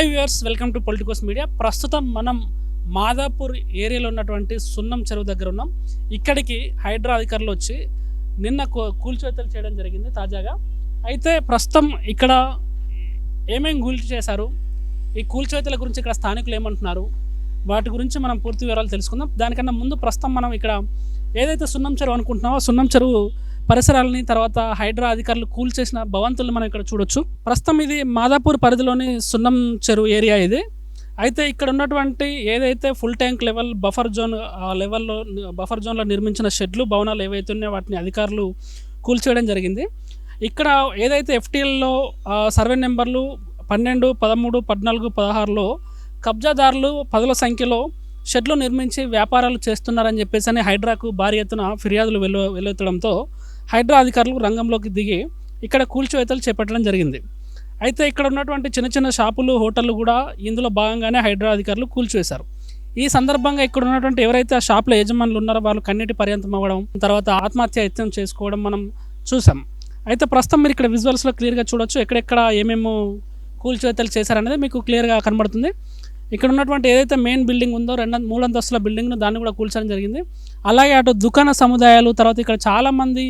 Hi viewers, welcome to Politicos media. ప్రస్తుతం మనం మాదాపూర్ ఏరియాలో ఉన్నటువంటి సున్నం చెరువు దగ్గర ఉన్నాం. ఇక్కడికి హైడ్రా అధికారులు వచ్చి నిన్న కూల్చివేతలు చేయడం జరిగింది తాజాగా. అయితే ప్రస్తుతం ఇక్కడ ఏమేమి కూల్చి చేశారు, ఈ కూల్చివేతల గురించి ఇక్కడ స్థానికులు ఏమంటున్నారు, వాటి గురించి మనం పూర్తి వివరాలు తెలుసుకుందాం. దానికన్నా ముందు ప్రస్తుతం మనం ఇక్కడ ఏదైతే సున్నం చెరువు అనుకుంటున్నామో సున్నం చెరువు పరిసరాలని, తర్వాత హైడ్రా అధికారులు కూల్చేసిన భవంతులను మనం ఇక్కడ చూడొచ్చు. ప్రస్తుతం ఇది మాదాపూర్ పరిధిలోని సున్నం చెరువు ఏరియా ఇది. అయితే ఇక్కడ ఉన్నటువంటి ఏదైతే ఫుల్ ట్యాంక్ లెవెల్ బఫర్ జోన్లో నిర్మించిన షెడ్లు, భవనాలు ఏవైతే ఉన్నాయో వాటిని అధికారులు కూల్చేయడం జరిగింది. ఇక్కడ ఏదైతే ఎఫ్టీఎల్లో సర్వే నెంబర్లు 12, 13, 14, 16లో కబ్జాదారులు 10ల సంఖ్యలో షెడ్లు నిర్మించి వ్యాపారాలు చేస్తున్నారని చెప్పేసి హైడ్రాకు భారీ ఎత్తున ఫిర్యాదులు వెలువెత్తడంతో హైడ్రా అధికారులు రంగంలోకి దిగి ఇక్కడ కూల్చివేతలు చేపట్టడం జరిగింది. అయితే ఇక్కడ ఉన్నటువంటి చిన్న చిన్న షాపులు, హోటళ్ళు కూడా ఇందులో భాగంగానే హైడ్రా అధికారులు కూల్చివేశారు. ఈ సందర్భంగా ఇక్కడ ఉన్నటువంటి ఎవరైతే ఆ షాపుల యజమానులు ఉన్నారో వాళ్ళు కన్నీటి పర్యంతం అవ్వడం, తర్వాత ఆత్మహత్య యత్నం చేసుకోవడం మనం చూసాం. అయితే ప్రస్తుతం మీరు ఇక్కడ విజువల్స్లో క్లియర్గా చూడొచ్చు ఎక్కడెక్కడ ఏమేమో కూల్చివేతలు చేశారనేది మీకు క్లియర్గా కనబడుతుంది. ఇక్కడ ఉన్నటువంటి ఏదైతే మెయిన్ బిల్డింగ్ ఉందో 2-3 అంతస్తుల బిల్డింగ్ను దాన్ని కూడా కూల్చడం జరిగింది. అలాగే అటు దుకాణ సముదాయాలు, తర్వాత ఇక్కడ చాలామంది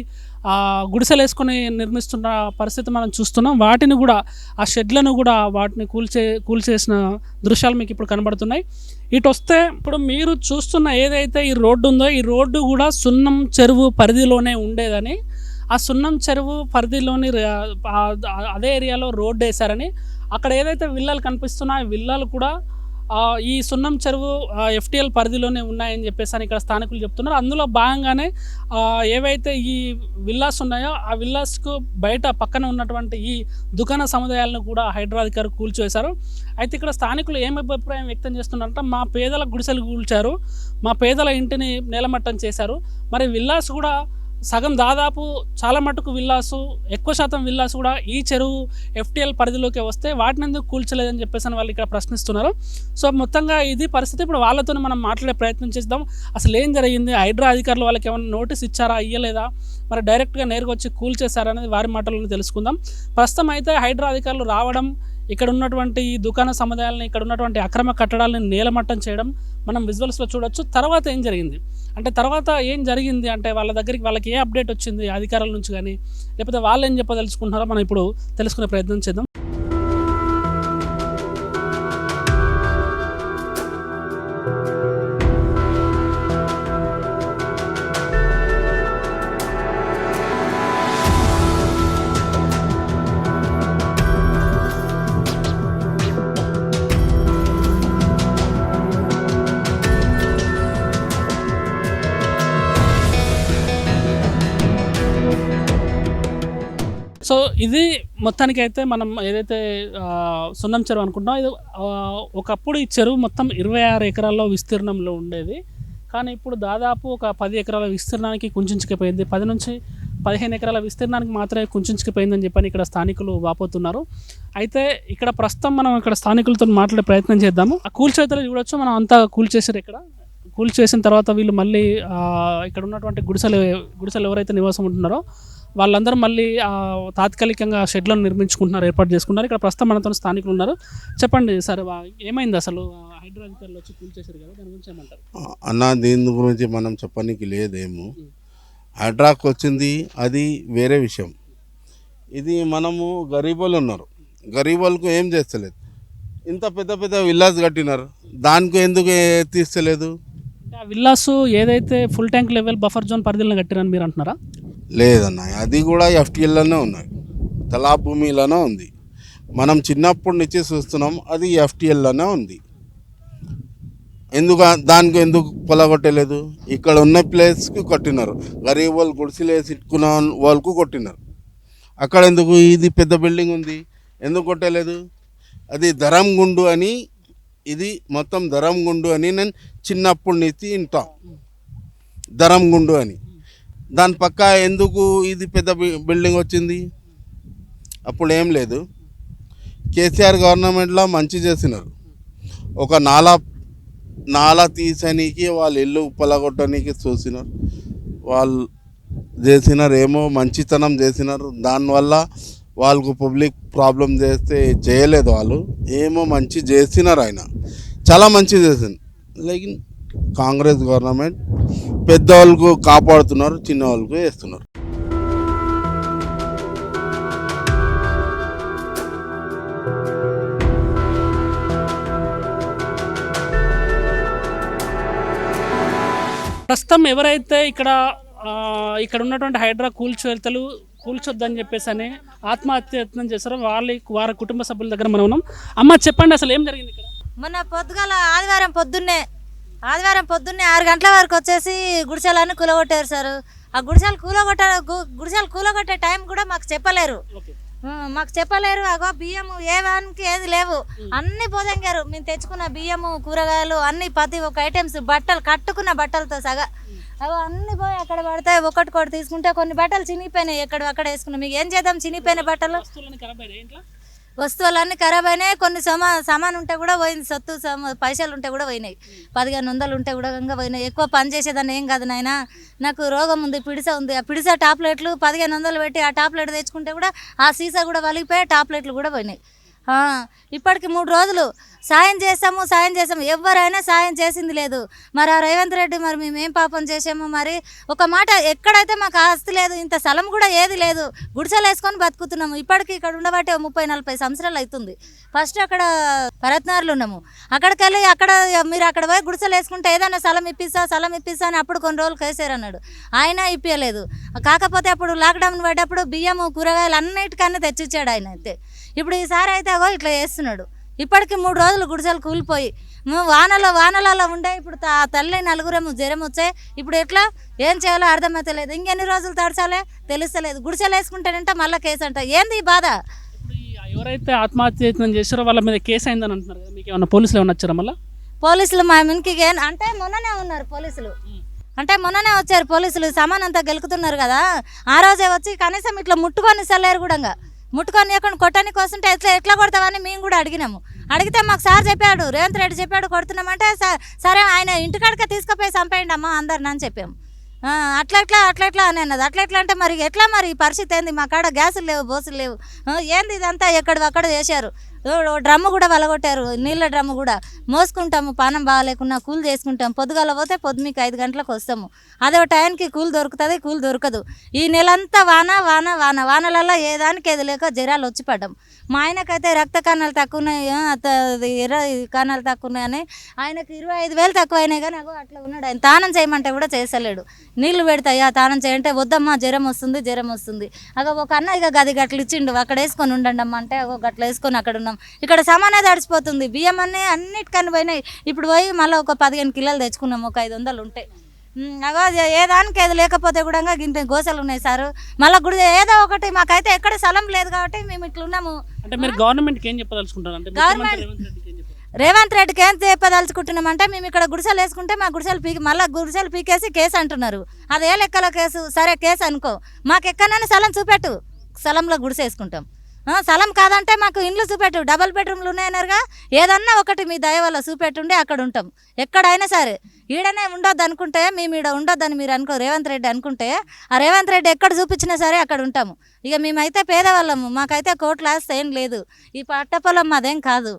గుడిసెలు వేసుకొని నిర్మిస్తున్న పరిస్థితి మనం చూస్తున్నాం. వాటిని కూడా, ఆ షెడ్లను కూడా వాటిని కూల్చేసిన దృశ్యాలు మీకు ఇప్పుడు కనబడుతున్నాయి. ఇటు వస్తే ఇప్పుడు మీరు చూస్తున్న ఏదైతే ఈ రోడ్డు ఉందో ఈ రోడ్డు కూడా సున్నం చెరువు పరిధిలోనే ఉండేదని, ఆ సున్నం చెరువు పరిధిలోని అదే ఏరియాలో రోడ్డు వేశారని, అక్కడ ఏదైతే విల్లాలు కనిపిస్తున్నాయో ఆ విల్లాలు కూడా ఈ సున్నం చెరువు ఎఫ్టీఎల్ పరిధిలోనే ఉన్నాయని చెప్పేసి ఇక్కడ స్థానికులు చెప్తున్నారు. అందులో భాగంగానే ఏవైతే ఈ విల్లాస్ ఉన్నాయో ఆ విల్లాస్కు బయట పక్కన ఉన్నటువంటి ఈ దుకాణ సముదాయాలను కూడా హైడ్రా అధికారులు కూల్చివేశారు. అయితే ఇక్కడ స్థానికులు ఏం అభిప్రాయం వ్యక్తం చేస్తున్నారంటే, మా పేదల గుడిసెలు కూల్చారు, మా పేదల ఇంటిని నేలమట్టం చేశారు, మరి విల్లాస్ కూడా సగం దాదాపు చాలా మటుకు విల్లాసు, ఎక్కువ శాతం విల్లాస్ కూడా ఈ చెరువు ఎఫ్టీఎల్ పరిధిలోకి వస్తే వాటిని ఎందుకు కూల్చలేదని చెప్పేసి వాళ్ళు ఇక్కడ ప్రశ్నిస్తున్నారు. సో మొత్తంగా ఇది పరిస్థితి. ఇప్పుడు వాళ్ళతో మనం మాట్లాడే ప్రయత్నం చేద్దాం. అసలు ఏం జరిగింది, హైడ్రా అధికారులు వాళ్ళకి ఏమైనా నోటీస్ ఇచ్చారా, ఇయ్యలేదా, మరి డైరెక్ట్గా నేరుగా వచ్చి కూల్చేశారా అనేది వారి మాటలను తెలుసుకుందాం. ప్రస్తుతం అయితే హైడ్రా అధికారులు రావడం, ఇక్కడ ఉన్నటువంటి ఈ దుకాణ సముదాయాలని, ఇక్కడ ఉన్నటువంటి అక్రమ కట్టడాలను నేలమట్టం చేయడం మనం విజువల్స్లో చూడొచ్చు. తర్వాత ఏం జరిగింది అంటే వాళ్ళకి ఏ అప్డేట్ వచ్చింది అధికారుల నుంచి కానీ, లేకపోతే వాళ్ళు ఏం చెప్పదలుచుకుంటున్నారో మనం ఇప్పుడు తెలుసుకునే ప్రయత్నం చేద్దాం. సో ఇది మొత్తానికైతే మనం ఏదైతే సున్నం చెరువు అనుకుంటాం, ఇది ఒకప్పుడు ఈ చెరువు మొత్తం 26 ఎకరాల్లో విస్తీర్ణంలో ఉండేది. కానీ ఇప్పుడు దాదాపు ఒక 10 ఎకరాల విస్తీర్ణానికి కుంచుకుపోయింది. 10 నుంచి 15 ఎకరాల విస్తీర్ణానికి మాత్రమే కుంచుకుపోయిందని చెప్పని ఇక్కడ స్థానికులు వాపోతున్నారు. అయితే ఇక్కడ ప్రస్తుతం మనం ఇక్కడ స్థానికులతో మాట్లాడే ప్రయత్నం చేద్దాము. ఆ కూల్చేతలు చూడొచ్చు, మనం అంతా కూల్చేసారు. ఇక్కడ కూల్చేసిన తర్వాత వీళ్ళు మళ్ళీ ఇక్కడ ఉన్నటువంటి గుడిసెలు ఎవరైతే నివాసం ఉంటున్నారో వాళ్ళందరూ మళ్ళీ తాత్కాలికంగా షెడ్లను నిర్మించుకుంటున్నారు, ఏర్పాటు చేసుకుంటున్నారు. ఇక్కడ ప్రస్తుతం మనతో స్థానికులు ఉన్నారు. చెప్పండి సార్, ఏమైంది అసలు? హైడ్రా అధికారులు వచ్చి కూల్చేశారు కదా, దాని గురించి ఏమంటారు? దీని గురించి మనం చెప్పడానికి లేదేమో. హైడ్రాకు వచ్చింది అది వేరే విషయం. ఇది మనము గరీబోళ్ళు ఉన్నారు, గరీబోళ్ళకు ఏం చేస్తలేదు. ఇంత పెద్ద పెద్ద విల్లాస్ కట్టినారు, దానికి ఎందుకు తీస్తలేదు? విల్లాసు ఏదైతే full tank level buffer zone పరిధిలో కట్టిరని మీరు అంటున్నారా? లేదన్న, అది కూడా ఎఫ్టీఎల్లోనే ఉన్నాయి, తలా భూమిలోనే ఉంది. మనం చిన్నప్పటి నుంచి చూస్తున్నాం, అది ఎఫ్టీఎల్లోనే ఉంది. దానికి ఎందుకు పొలగొట్టలేదు? ఇక్కడ ఉన్న ప్లేస్కి కొట్టినారు, గరీబ్ వాళ్ళు గుడిసెలు వేసుకున్న వాళ్ళకు కొట్టినారు. అక్కడ ఎందుకు? ఇది పెద్ద బిల్డింగ్ ఉంది, ఎందుకు కొట్టలేదు? అది ధరంగుండు అని, ఇది మొత్తం ధరంగుండు అని నేను చిన్నప్పటి నుంచి వింటాం, ధరంగుండు అని. దాని పక్క ఎందుకు ఇది పెద్ద బిల్డింగ్ వచ్చింది? అప్పుడు ఏం లేదు. కేసీఆర్ గవర్నమెంట్లో మంచి చేసినారు. ఒక నాలా తీసడానికి వాళ్ళ ఇల్లు పొలగొట్టడానికి చూసినారు, వాళ్ళు చేసినారు, ఏమో మంచితనం చేసినారు. దానివల్ల వాళ్ళకు పబ్లిక్ ప్రాబ్లం చేస్తే చేయలేదు, వాళ్ళు ఏమో మంచి చేసినారు. ఆయన చాలా మంచి చేసింది. లైక్ కాంగ్రెస్ గవర్నమెంట్ పెద్దవాళ్ళకు కాపాడుతున్నారు, చిన్న వాళ్ళకు వేస్తున్నారు. ప్రస్తుతం ఎవరైతే ఇక్కడ ఉన్నటువంటి హైడ్రా కూల్చొద్దని చెప్పేసి అని ఆత్మహత్యయత్నం చేస్తారో వారి కుటుంబ సభ్యుల దగ్గర మనం ఉన్నాం. అమ్మ చెప్పండి, అసలు ఏం జరిగింది ఇక్కడ? మొన్న పొద్దుగాల ఆదివారం పొద్దున్నే 6 గంటల వరకు వచ్చేసి గుడిసెలన్నీ కూలగొట్టారు సార్. ఆ గుడిసెలు కూలగొట్టే టైం కూడా మాకు చెప్పలేరు. అగో బియ్యము ఏ వానికి ఏది లేవు, అన్ని పోదంగారు. మేము తెచ్చుకున్న బియ్యము, కూరగాయలు అన్ని ప్రతి ఒక్క ఐటమ్స్, బట్టలు కట్టుకున్న బట్టలతో సగా అవి అన్ని పోయి అక్కడ పడితే ఒకటి తీసుకుంటే కొన్ని బట్టలు చినిగిపోయినాయి. అక్కడ వేసుకున్నాం. మీకు ఏం చేద్దాం, చినిగిపోయిన బట్టలు వస్తువులన్నీ ఖరాబ్ అయినాయి. కొన్ని సామాన్ ఉంటే కూడా పోయింది, పైసలు ఉంటే కూడా పోయినాయి, 1500 ఉంటే కూడా పోయినాయి. ఎక్కువ పని చేసేదాన్ని ఏం కాదు నాయన, నాకు రోగం ఉంది, పిడిస ఉంది. ఆ పిడిస టాబ్లెట్లు 1500 పెట్టి ఆ టాబ్లెట్ తెచ్చుకుంటే కూడా ఆ సీసా కూడా వలిగిపోయి టాబ్లెట్లు కూడా పోయినాయి. ఇప్పటికి 3 రోజులు సాయం చేస్తాము ఎవరైనా సాయం చేసింది లేదు. మరి ఆ రేవంత్ రెడ్డి మరి మేమేం పాపం చేసాము? మరి ఒక మాట, ఎక్కడైతే మాకు ఆస్తి లేదు, ఇంత స్థలం కూడా ఏది లేదు, గుడిసెలు వేసుకొని బతుకుతున్నాము. ఇప్పటికి ఇక్కడ ఉండబట్టే 30-40 సంవత్సరాలు అవుతుంది. ఫస్ట్ అక్కడ పరత్నార్లు ఉన్నాము, అక్కడికి వెళ్ళి మీరు అక్కడ పోయి గుడిసెలు వేసుకుంటే ఏదైనా స్థలం ఇప్పిస్తా అని అప్పుడు కొన్ని రోజులు కేసీఆర్ అన్నాడు. ఆయన ఇప్పించలేదు. కాకపోతే అప్పుడు లాక్డౌన్ పడ్డప్పుడు బియ్యము, కూరగాయలు అన్నిటికన్నా తెచ్చిచ్చాడు ఆయన. అయితే ఇప్పుడు ఈసారి అయితే ఇట్లా చేస్తున్నాడు. ఇప్పటికి 3 రోజులు గుడిసెలు కూలిపోయి వానలలో ఉండే. ఇప్పుడు తల్లి 4 జ్వరం వచ్చాయి. ఇప్పుడు ఎట్లా ఏం చేయాలో అర్థమైతే లేదు. ఇంకెన్ని రోజులు తడచాలే తెలుస్తలేదు. గుడిసెలు వేసుకుంటానంటే మళ్ళీ కేసు అంట. ఏంది ఈ బాధ? ఎవరైతే ఆత్మహత్యయత్నం చేశారో వాళ్ళ మీద కేసు అయిందని అంటున్నారు కదా, మీకు ఏమన్నా పోలీసులు ఏమన్నా వచ్చారా? మళ్ళీ పోలీసులు మా మిన్కి అంటే మొన్ననే ఉన్నారు పోలీసులు. మొన్ననే వచ్చారు పోలీసులు. సామాన్ అంతా గెలుకుతున్నారు కదా, ఆ రోజే వచ్చి కనీసం ఇట్లా ముట్టుకొని ఇస్తలేరు కూడా. ముట్టుకొని ఎక్కడ కొట్టడానికి వస్తుంటే ఎట్లా కొడతామని మేము కూడా అడిగితే మాకు సార్ చెప్పాడు, రేవంత్ రెడ్డి చెప్పాడు కొడుతున్నామంటే సరే ఆయన ఇంటికాడికే తీసుకుపోయి చంపేయండి అమ్మ అందరిని అని చెప్పాము. అట్లా అని అన్నది. అట్లా అంటే మరి ఎట్లా మరి ఈ పరిస్థితి ఏంది? మా కాడ గ్యాసులు లేవు, బోసులు లేవు, ఏంది ఇదంతా? ఎక్కడ చేశారు. డ్రమ్ము కూడా వలగొట్టారు, నీళ్ళ డ్రమ్ము కూడా మోసుకుంటాము. పానం బాగాలేకున్నా కూలి చేసుకుంటాము. పొద్దుగాల పోతే మీకు 5 గంటలకు వస్తాము. అదే టైంకి కూలి దొరుకుతుంది, కూలి దొరకదు. ఈ నెలంతా వానలలో ఏదానికి ఏది లేక జ్వరాలు వచ్చి పడ్డాం. మా ఆయనకైతే రక్త కణాలు తక్కువ ఉన్నాయి, ఎర్ర కణాలు తక్కువ ఉన్నాయని ఆయనకు 25,000 తక్కువ అయినాయి. కానీ అట్లా ఉన్నాడు ఆయన. తానం చేయమంటే కూడా చేసలేడు. నీళ్లు పెడతాయా తానం చేయంటే వద్దమ్మా జ్వరం వస్తుంది. ఒక అన్న గది గట్లు ఇచ్చిండు, అక్కడ వేసుకొని ఉండండి అమ్మ అంటే గట్ల వేసుకొని అక్కడ ఉన్నాం. ఇక్కడ సామానే తడిచిపోతుంది. బియ్యం అన్నిటికన్నా పోయినాయి. ఇప్పుడు పోయి మళ్ళీ ఒక 15 కిలోలు తెచ్చుకున్నాం, ఒక 500 ఉంటాయి. ఏ దానికి ఏది లేకపోతే కూడా ఇంత గోసలు ఉన్నాయి సార్. మళ్ళీ గుడి ఏదో ఒకటి, మాకైతే ఎక్కడ స్థలం లేదు కాబట్టి మేము ఇట్లా ఉన్నాము. అంటే మీరు గవర్నమెంట్కి ఏం చెప్పదలుచుకుంటారు? రేవంత్ రెడ్డికి ఏం చెప్పదలుచుకుంటున్నామంటే, మేము ఇక్కడ గుడిసెలు వేసుకుంటే మా మళ్ళీ గుడిసెలు పీకేసి కేసు అంటున్నారు. అదే లెక్కల కేసు. సరే కేసు అనుకో, మాకు ఎక్కడైనా స్థలం చూపెట్టు, స్థలంలో గుడిసె వేసుకుంటాం. స్థలం కాదంటే మాకు ఇండ్లు చూపెట్టు, 2 బెడ్రూమ్లు ఉన్నాయన్నారుగా, ఏదన్నా ఒకటి మీ దయ వల్ల చూపెట్టుండే అక్కడ ఉంటాం. ఎక్కడైనా సరే ఈడనే ఉండొద్దు అనుకుంటే, మేము ఈడ ఉండొద్దని మీరు రేవంత్ రెడ్డి అనుకుంటే, ఆ రేవంత్ రెడ్డి ఎక్కడ చూపించినా సరే అక్కడ ఉంటాము. ఇక మేమైతే పేదవాళ్ళము, మాకైతే కోట్ల ఆస్తి ఏం లేదు, ఈ పట్టపొలం మాదేం కాదు.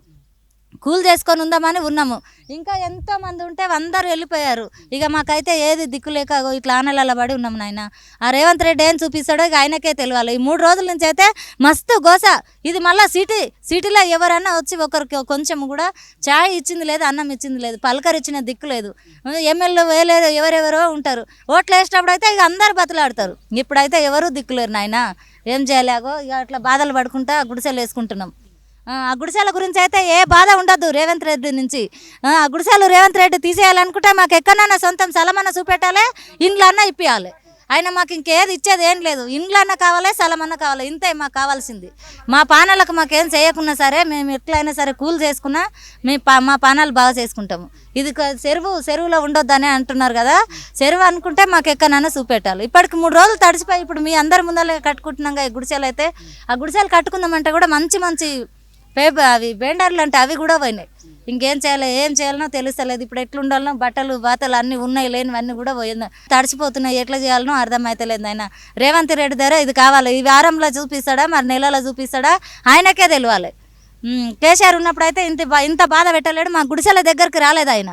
కూల్ చేసుకొని ఉందామని ఉన్నాము. ఇంకా ఎంతోమంది ఉంటే అందరూ వెళ్ళిపోయారు. ఇక మాకైతే ఏది దిక్కులేక ఇట్లా ఆనలలో పడి ఉన్నాము నాయన. ఆ రేవంత్ రెడ్డి ఏం చూపిస్తాడో ఇక ఆయనకే తెలియాలి. ఈ 3 రోజుల నుంచి అయితే మస్తు గోస. ఇది మళ్ళీ సిటీలో ఎవరన్నా వచ్చి ఒకరికి కొంచెం కూడా చాయ్ ఇచ్చింది లేదు, అన్నం ఇచ్చింది లేదు, పలకరిచ్చిన దిక్కు లేదు. ఎమ్మెల్యే వేయలేదు, ఎవరెవరో ఉంటారు. ఓట్లు వేసేటప్పుడు అయితే ఇక అందరు బతులాడతారు. ఇప్పుడైతే ఎవరూ దిక్కులేరు నాయన. ఏం చేయలేగో ఇక అట్లా బాధలు పడుకుంటా గుడిసెలు వేసుకుంటున్నాం. ఆ గుడిసెల గురించి అయితే ఏ బాధ ఉండదు రేవంత్ రెడ్డి నుంచి. ఆ గుడిసెలు రేవంత్ రెడ్డి తీసేయాలనుకుంటే మాకు ఎక్కడన్నా సొంతం స్థలమన్నా చూపెట్టాలి, ఇండ్లన్నా ఇప్పియాలి. ఆయన మాకు ఇంకేది ఇచ్చేది ఏం లేదు. ఇండ్లన్నా కావాలి, స్థలమన్నా కావాలి, ఇంతే మాకు కావాల్సింది. మా పానాలకు మాకేం చేయకున్నా సరే, మేము ఎట్లయినా సరే కూల్ చేసుకున్నా మా పానాలు బాగా చేసుకుంటాము. ఇది చెరువులో ఉండొద్దని అంటున్నారు కదా, చెరువు అనుకుంటే మాకు ఎక్కడన్నా చూపెట్టాలి. ఇప్పటికి 3 రోజులు తడిసిపోయి ఇప్పుడు మీ అందరి ముందర కట్టుకుంటున్నాం ఈ గుడిసెలు అయితే. ఆ గుడిసెలు కట్టుకుందామంటే కూడా మంచి అవి బెండర్లు అంటే అవి కూడా పోయినాయి. ఇంకేం చేయాలి ఏం చేయాలనో తెలుస్తలేదు. ఇప్పుడు ఎట్లుండాలనో బట్టలు బాతలు అన్నీ ఉన్నాయి లేనివన్నీ కూడా పోయింది, తడిసిపోతున్నాయి. ఎట్లా చేయాలనో అర్థమవుతలేదు. ఆయన రేవంత్ రెడ్డి దగ్గర ఇది కావాలి. ఈ వారంలో చూపిస్తాడా మరి నెలలో చూపిస్తాడా ఆయనకే తెలియాలి. కేసీఆర్ ఉన్నప్పుడు అయితే ఇంత బాధ పెట్టలేడు. మా గుడిసెల దగ్గరికి రాలేదు ఆయన.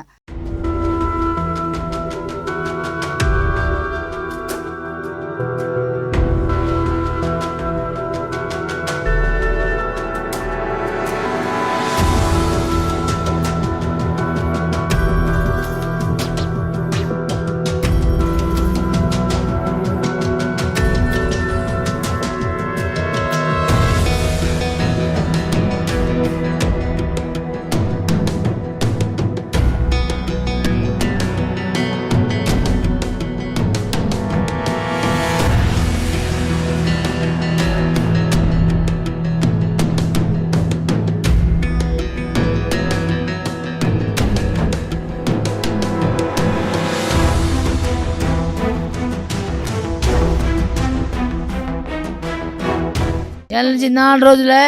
నుంచి 4 రోజులే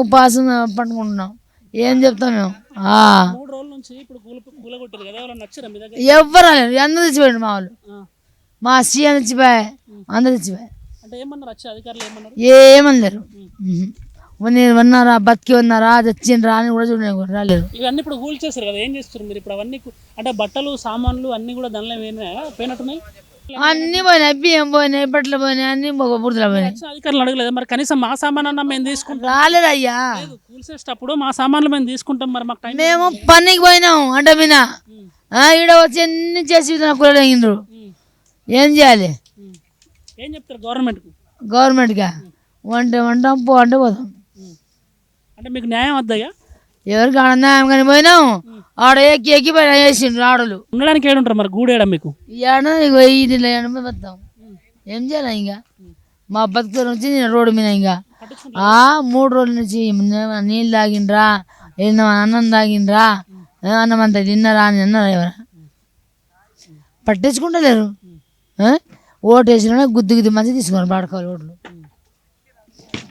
ఉపవాసం పట్టుకుంటున్నాం. ఏం చెప్తాం మేము? 3 రోజుల నుంచి ఇప్పుడు కూలగొట్టారు కదా, ఎవరైనా నచ్చారా మీ దగ్గర? ఎవ్వరు రాలేదు. అందరు తెచ్చిపోయాడు మా వాళ్ళు. మా సీఎం తెచ్చిపోయా, అందరు తెచ్చిపోయా. అంటే ఏమన్నారు వచ్చే అధికారులు ఏమన్నారు? ఏమనలేరు. నేను ఉన్నారా బతికి ఉన్నారా తెచ్చిండ్రా అని కూడా చూడండి రాలేరు. ఇవన్నీ ఇప్పుడు కూల్ చేశారు కదా, ఏం చేస్తారు మీరు ఇప్పుడు? అవన్నీ అంటే బట్టలు సామాన్లు అన్నీ కూడా దానిలో పోయినట్టున్నాయి. అన్ని పోయినాయి, బియ్యం పోయినాయి, బట్టలు పోయినాయి, అన్ని బురదలు పోయినాయి. అధికారులు అడగలేదు మరి? కనీసం మా సామాన్ అన్న మేము తీసుకుంటాం. రాలేదు అయ్యా, కూల్చేసేటప్పుడు మా సామాన్లు మేము తీసుకుంటాం, మరి మాకు టైం. మేము పనికి పోయినాం అంటే మీనా ఈడ వచ్చి అన్ని చేసి కూరగిండ్రు. ఏం చేయాలి? ఏం చెప్తారు గవర్నమెంట్గా? వంటాం పో అంటే పోతాం. అంటే మీకు న్యాయం వద్దయ్యా? ఎవరికి ఆడ న్యాయం కానీ పోయినాం, ఆడ ఎక్కి పోయినా వేసిండ్రు ఆడలు. ఉండడానికి ఏడుంటారు మరి? గూడేడా మీకు? బతాం. ఏం చేయాలి ఇంకా? మా బతుకు నుంచి నేను రోడ్డు మీద ఇంకా 3 రోజుల నుంచి నీళ్ళు తాగిండ్రా, అన్నం తాగిండ్రా, అన్నం అంతా తిన్నారా అని అన్నారు. ఎవరా పట్టించుకుంటలేరు. ఓటు వేసిన గుద్ది మంచి తీసుకున్నారు బాడకాలు ఓట్లు.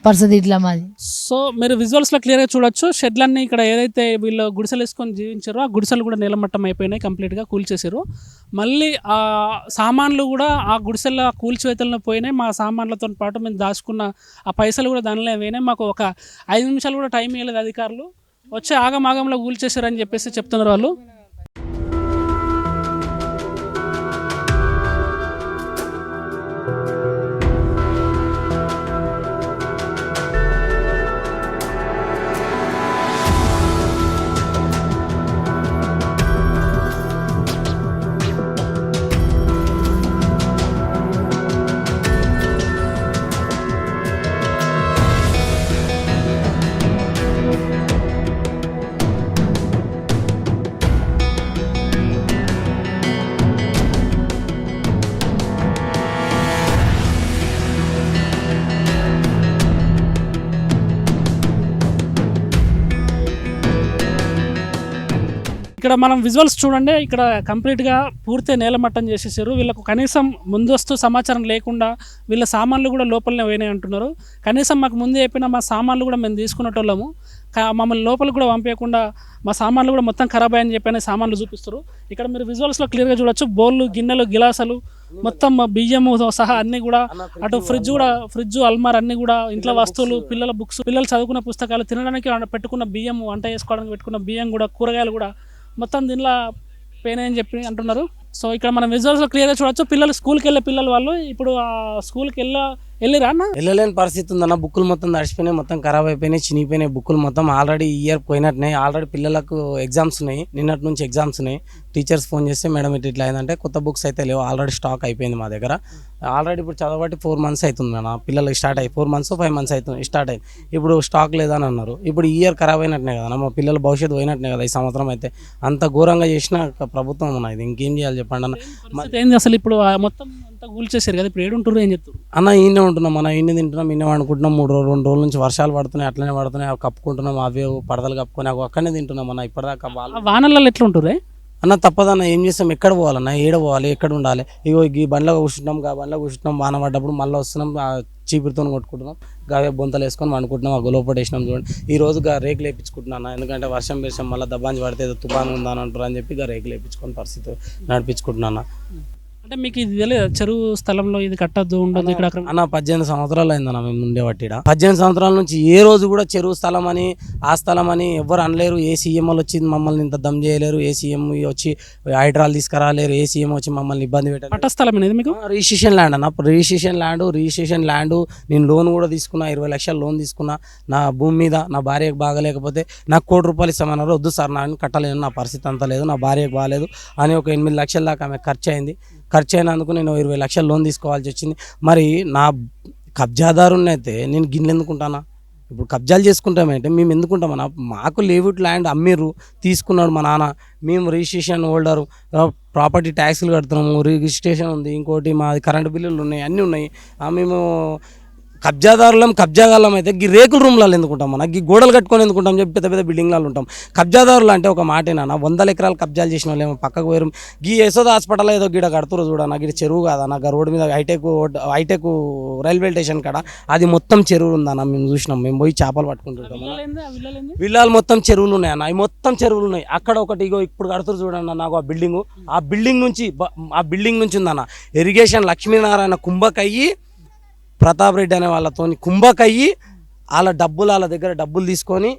పరిస్థితి ఇట్లా మాది. సో మీరు విజువల్స్లో క్లియర్గా చూడొచ్చు. షెడ్లన్నీ ఇక్కడ ఏదైతే వీళ్ళు గుడిసెలు వేసుకొని జీవించారో ఆ గుడిసెలు కూడా నీలమట్టం అయిపోయినాయి, కంప్లీట్గా కూల్చేసారు. మళ్ళీ ఆ సామాన్లు కూడా ఆ గుడిసెల కూల్చివేతలను పోయినాయి. మా సామాన్లతో పాటు మేము దాచుకున్న ఆ పైసలు కూడా దానిలో పోయినాయి. మాకు ఒక 5 నిమిషాలు కూడా టైం ఇవ్వలేదు అధికారులు. వచ్చే ఆగమాగంలో కూల్చేశారని చెప్పేసి చెప్తున్నారు వాళ్ళు. ఇక్కడ మనం విజువల్స్ చూడండి. ఇక్కడ కంప్లీట్గా పూర్తి నేలమట్టం చేసేసారు. వీళ్ళకు కనీసం ముందస్తు సమాచారం లేకుండా వీళ్ళ సామాన్లు కూడా లోపలనే పోయినాయి అంటున్నారు. కనీసం మాకు ముందే చెప్పిన మా సామాన్లు కూడా మేము తీసుకునేటోళ్ళము, మమ్మల్ని లోపలికి కూడా పంపించకుండా మా సామాన్లు కూడా మొత్తం ఖరాబ్ అయ్యని చెప్పి సామాన్లు చూపిస్తారు. ఇక్కడ మీరు విజువల్స్లో క్లియర్గా చూడొచ్చు. బౌళ్ళు, గిన్నెలు, గిలాసాలు, మొత్తం బియ్యము సహా అన్నీ కూడా, అటు ఫ్రిడ్జ్ అల్మార్ అన్నీ కూడా, ఇంట్లో వస్తువులు, పిల్లల బుక్స్, పిల్లలు చదువుకున్న పుస్తకాలు, తినడానికి పెట్టుకున్న బియ్యం, వంట చేసుకోవడానికి పెట్టుకున్న బియ్యం కూడా, కూరగాయలు కూడా మొత్తం దీనిలో పోయినాయని చెప్పి అంటున్నారు. సో ఇక్కడ మనం విజువల్స్లో క్లియర్గా చూడొచ్చు. పిల్లలు స్కూల్కి వెళ్ళే పిల్లలు వాళ్ళు ఇప్పుడు ఆ స్కూల్కి వెళ్ళిరా అన్న? వెళ్ళలేని పరిస్థితి ఉందన్న. బుక్కులు మొత్తం తడిసిపోయినాయి, మొత్తం ఖరాబ్ అయిపోయినాయి, చినిగిపోయినాయి బుక్కులు మొత్తం. ఆల్రెడీ ఇయర్ పోయినట్టున్నాయి. ఆల్రెడీ పిల్లలకు ఎగ్జామ్స్ ఉన్నాయి, నిన్నటి నుంచి ఎగ్జామ్స్ ఉన్నాయి. టీచర్స్ ఫోన్ చేస్తే మేడం ఇట్లా అయిందంటే కొత్త బుక్స్ అయితే లేవు, ఆల్రెడీ స్టాక్ అయిపోయింది మా దగ్గర. ఆల్రెడీ ఇప్పుడు చదవబట్టి 4 months అవుతుంది అన్న. పిల్లలకి స్టార్ట్ అయ్యి 4 months 5 months అవుతుంది స్టార్ట్ అయ్యి. ఇప్పుడు స్టాక్ లేదని అన్నారు. ఇప్పుడు ఇయర్ ఖరాబ్ అయినట్టునే కదా మా పిల్లల భవిష్యత్తు పోయినట్టునే కదా ఈ సంవత్సరం. అయితే అంత ఘోరంగా చేసిన ప్రభుత్వం ఉన్నది, ఇది ఇంకేం చేయాలి చెప్పండి అన్న. ఏంది అసలు ఇప్పుడు మొత్తం అంతా కూల్చేసారు కదా, ఇప్పుడు ఏడుంటారు ఏం చెప్తారు అన్న? ఈయనే ఉంటున్నాం మన, ఈయన తింటున్నాం, ఈయన వండుకుంటున్నాం. 2 రోజుల నుంచి వర్షాలు పడుతున్నాయి, అట్లనే పడుతున్నాయి. అవి కప్పుకుంటున్నాం, అవి పడదలు కప్పుకొని అక్కడనే తింటున్నాం అన్న. ఇప్పటిదాకా వానలలో ఎట్లా ఉంటుంది? అన్న తప్పదన్న ఏం చేస్తాం, ఎక్కడ పోవాలన్న, ఏడ పోవాలి, ఎక్కడ ఉండాలి, ఇగో ఈ బండ్లో కూర్చుంటాం, గా బండ్లో కూర్చుంటాం, వాన పడ్డప్పుడు మళ్ళీ వస్తున్నాం, చీపురుతో కొట్టుకుంటున్నాం, గావే బొంతలు వేసుకొని వండుకుంటున్నాం, ఆ గొలవ పట్టేసినాం చూడండి. ఈ రోజు రేకులు వేయించుకుంటున్నాను, ఎందుకంటే వర్షం మళ్ళీ దబ్బాంచి పడితే ఏదో తుఫాను ఉందని అంటారు అని చెప్పి రేకులు వేయించుకొని పరిస్థితి నడిపించుకుంటున్నాను. అంటే మీకు ఇది తెలియదు చెరువు స్థలంలో ఇది కట్టద్దు ఉండదు ఇక్కడ అన్న 18 సంవత్సరాలు అయిందన్న మేము ఉండేవాటి 18 సంవత్సరాల నుంచి ఏ రోజు కూడా చెరువు స్థలం అని ఆ స్థలం అని ఎవరు అనలేరు. ఏ సీఎం వాళ్ళు వచ్చి మమ్మల్ని ఇంత దమ్ చేయలేరు, ఏ సీఎం వచ్చి హైడ్రాలు తీసుకురాలేరు, ఏ సీఎం వచ్చి మమ్మల్ని ఇబ్బంది పెట్టారు. పట్ట స్థలం అనేది మీకు రిజిస్ట్రేషన్ ల్యాండ్ అన్న, రిజిస్ట్రేషన్ ల్యాండ్ నేను లోన్ కూడా తీసుకున్నా, 20 లక్షలు లోన్ తీసుకున్నా నా భూమి మీద. నా భార్యకు బాగలేకపోతే నాకు ₹1 ఇస్తామన్నారు, వద్దు సార్ నేను కట్టలేను, నా పరిస్థితి అంతా లేదు, నా భార్యకు బాగాలేదు అని ఒక 8 లక్షల దాకా ఆమె ఖర్చు అయినందుకు నేను 20 లక్షలు లోన్ తీసుకోవాల్సి వచ్చింది. మరి నా కబ్జాదారునైతే నేను గిన్నెలు ఎందుకుంటానా? ఇప్పుడు కబ్జాలు చేసుకుంటామంటే మేము ఎందుకుంటామన్నా? మాకు లేవుట్ ల్యాండ్ అమ్మిర్రు, తీసుకున్నాడు మా నాన్న, మేము రిజిస్ట్రేషన్ హోల్డరు, ప్రాపర్టీ ట్యాక్స్లు కడుతున్నాము, రిజిస్ట్రేషన్ ఉంది, ఇంకోటి మాది కరెంటు బిల్లులు ఉన్నాయి, అన్నీ ఉన్నాయి. మేము కబ్జాగాళ్ళం అయితే గీ రేకుల రూమ్లలో ఎందుకుంటాం, మన గీ గోడలు కట్టుకొని ఎందుకుంటాం చెప్పి పెద్ద పెద్ద బిల్డింగ్లలో ఉంటాం. కబ్జాదారులు అంటే ఒక మాటేనా? 100 ఎకరాలు కబ్జాలు చేసిన వాళ్ళు ఏమో పక్కకు పోయారు. గీ యశోద హాస్పిటల్ ఏదో గిడ కడుతురు చూడన్న, గిడ చెరువు కాదన్న, రోడ్డు మీద హైటెక్ రైల్వే స్టేషన్ కాడ అది మొత్తం చెరువులు ఉందన్న. మేము చూసినాం, మేము పోయి చేపలు పట్టుకుంటుంటాం. విల్లాలు మొత్తం చెరువులు ఉన్నాయన్న, అవి మొత్తం చెరువులు ఉన్నాయి. అక్కడ ఒకటి ఇగో ఇప్పుడు కడుతురు చూడన్న, నాకు ఆ బిల్డింగ్ నుంచి ఉందన్న ఇరిగేషన్ లక్ష్మీనారాయణ కుంభకయ్యి ప్రతాప్ రెడ్డి అనే వాళ్ళతో కుంభకయ్యి వాళ్ళ దగ్గర డబ్బులు తీసుకొని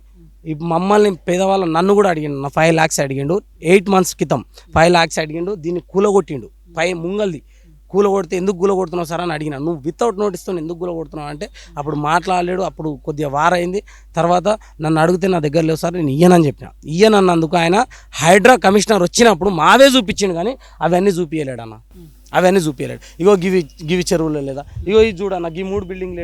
మమ్మల్ని పేదవాళ్ళం నన్ను కూడా అడిగిండు. నా 5 lakhs అడిగిండు 8 months క్రితం. 5 lakhs అడిగిండు, దీన్ని కూలగొట్టిండు. ముంగల్ది కూలగొడితే ఎందుకు కూలగొడుతున్నావు సార్ అని అడిగిన. నువ్వు వితౌట్ నోటీస్తో ఎందుకు కూలగొడుతున్నావు అంటే అప్పుడు మాట్లాడలేడు. అప్పుడు కొద్దిగా వారైంది. తర్వాత నన్ను అడిగితే నా దగ్గర లేవు సార్, నేను ఇయ్యనని చెప్పిన. ఇయ్యనన్నందుకు ఆయన హైడ్రా కమిషనర్ వచ్చినప్పుడు మావే చూపించిండు, కానీ అవన్నీ చూపించలేడు అన్న, అవన్నీ చూపించలేడు. ఇగో గివి చెరువులో లేదా, ఇగో ఇది చూడన్న, గీ 3 బిల్డింగ్లు